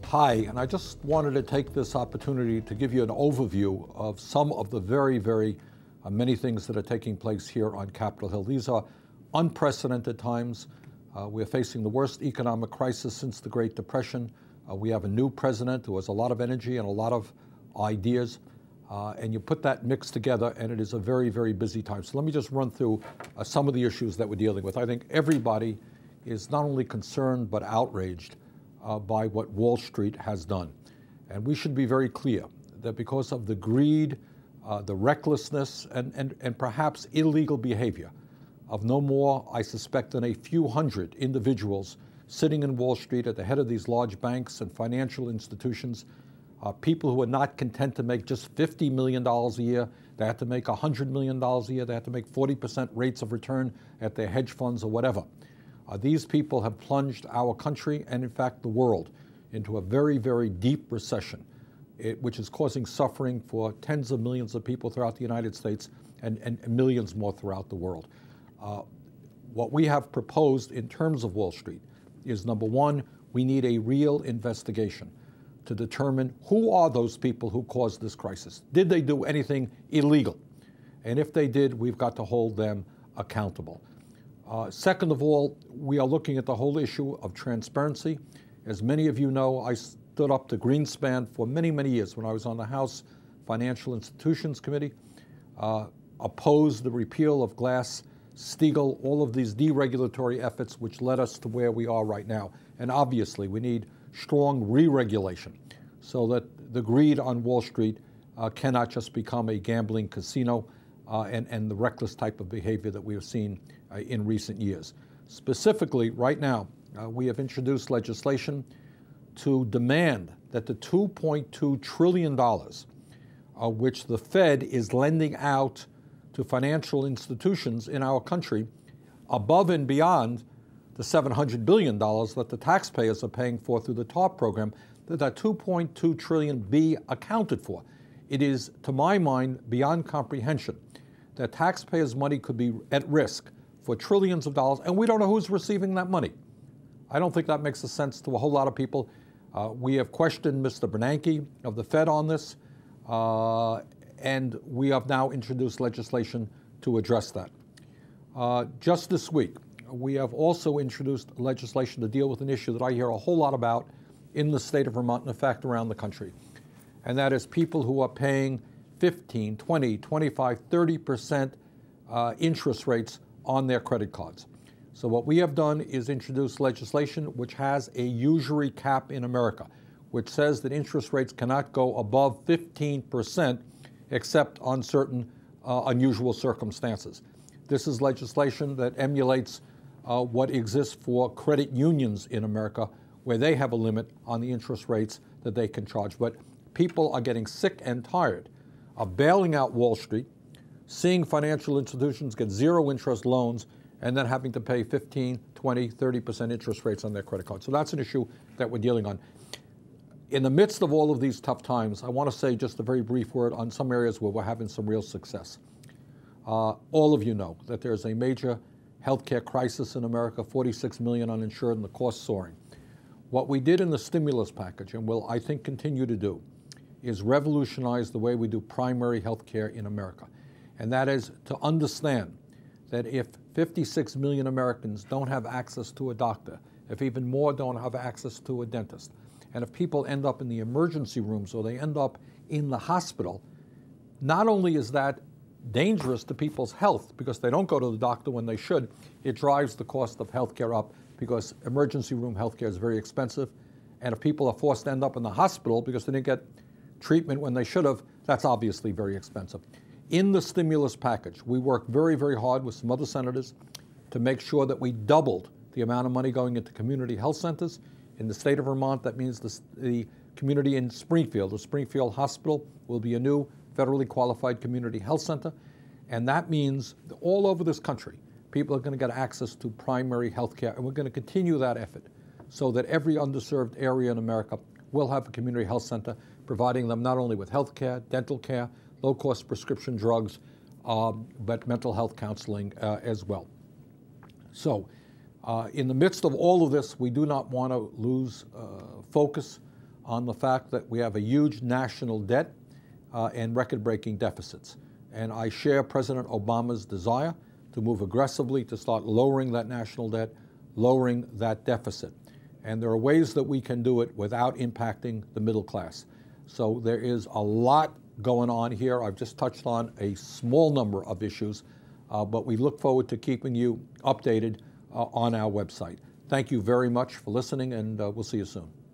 Hi, and I just wanted to take this opportunity to give you an overview of some of the very many things that are taking place here on Capitol Hill. These are unprecedented times. We're facing the worst economic crisis since the Great Depression. We have a new president who has a lot of energy and a lot of ideas. And you put that mix together, and it is a very busy time. So let me just run through some of the issues that we're dealing with. I think everybody is not only concerned but outraged by what Wall Street has done. And we should be very clear that because of the greed, the recklessness, and perhaps illegal behavior of no more, I suspect, than a few hundred individuals sitting in Wall Street at the head of these large banks and financial institutions, people who are not content to make just $50 million a year. They have to make $100 million a year. They have to make 40% rates of return at their hedge funds or whatever. These people have plunged our country and, in fact, the world into a very deep recession, which is causing suffering for tens of millions of people throughout the United States and millions more throughout the world. What we have proposed in terms of Wall Street is, number one, we need a real investigation to determine who are those people who caused this crisis. Did they do anything illegal? And if they did, we've got to hold them accountable. Second of all, we are looking at the whole issue of transparency. As many of you know, I stood up to Greenspan for many years when I was on the House Financial Institutions Committee, opposed the repeal of Glass-Steagall, all of these deregulatory efforts which led us to where we are right now. And obviously, we need strong re-regulation so that the greed on Wall Street cannot just become a gambling casino and the reckless type of behavior that we have seen in recent years. Specifically, right now, we have introduced legislation to demand that the $2.2 trillion which the Fed is lending out to financial institutions in our country, above and beyond the $700 billion that the taxpayers are paying for through the TARP program, that $2.2 trillion be accounted for. It is, to my mind, beyond comprehension that taxpayers' money could be at risk for trillions of dollars, and we don't know who's receiving that money. I don't think that makes a sense to a whole lot of people. We have questioned Mr. Bernanke of the Fed on this, and we have now introduced legislation to address that. Just this week, we have also introduced legislation to deal with an issue that I hear a whole lot about in the state of Vermont, and in fact around the country, and that is people who are paying 15, 20, 25, 30% interest rates on their credit cards. So what we have done is introduce legislation which has a usury cap in America, which says that interest rates cannot go above 15% except on certain unusual circumstances. This is legislation that emulates what exists for credit unions in America, where they have a limit on the interest rates that they can charge. But people are getting sick and tired of bailing out Wall Street, seeing financial institutions get zero interest loans, and then having to pay 15, 20, 30% interest rates on their credit cards. So that's an issue that we're dealing on. In the midst of all of these tough times, I want to say just a very brief word on some areas where we're having some real success. All of you know that there's a major healthcare crisis in America, 46 million uninsured, and the cost soaring. What we did in the stimulus package, and will, I think, continue to do, is revolutionize the way we do primary health care in America. And that is to understand that if 56 million Americans don't have access to a doctor, if even more don't have access to a dentist, and if people end up in the emergency rooms or they end up in the hospital, not only is that dangerous to people's health because they don't go to the doctor when they should, it drives the cost of health care up because emergency room health care is very expensive. And if people are forced to end up in the hospital because they didn't get treatment when they should have, that's obviously very expensive. In the stimulus package, we worked very hard with some other senators to make sure that we doubled the amount of money going into community health centers. In the state of Vermont, that means the community in Springfield, the Springfield Hospital, will be a new federally qualified community health center. And that means that all over this country, people are going to get access to primary health care. And we're going to continue that effort so that every underserved area in America will have a community health center, providing them not only with health care, dental care, low-cost prescription drugs, but mental health counseling as well. So in the midst of all of this, we do not want to lose focus on the fact that we have a huge national debt and record-breaking deficits. And I share President Obama's desire to move aggressively to start lowering that national debt, lowering that deficit. And there are ways that we can do it without impacting the middle class. So there is a lot going on here. I've just touched on a small number of issues, but we look forward to keeping you updated on our website. Thank you very much for listening, and we'll see you soon.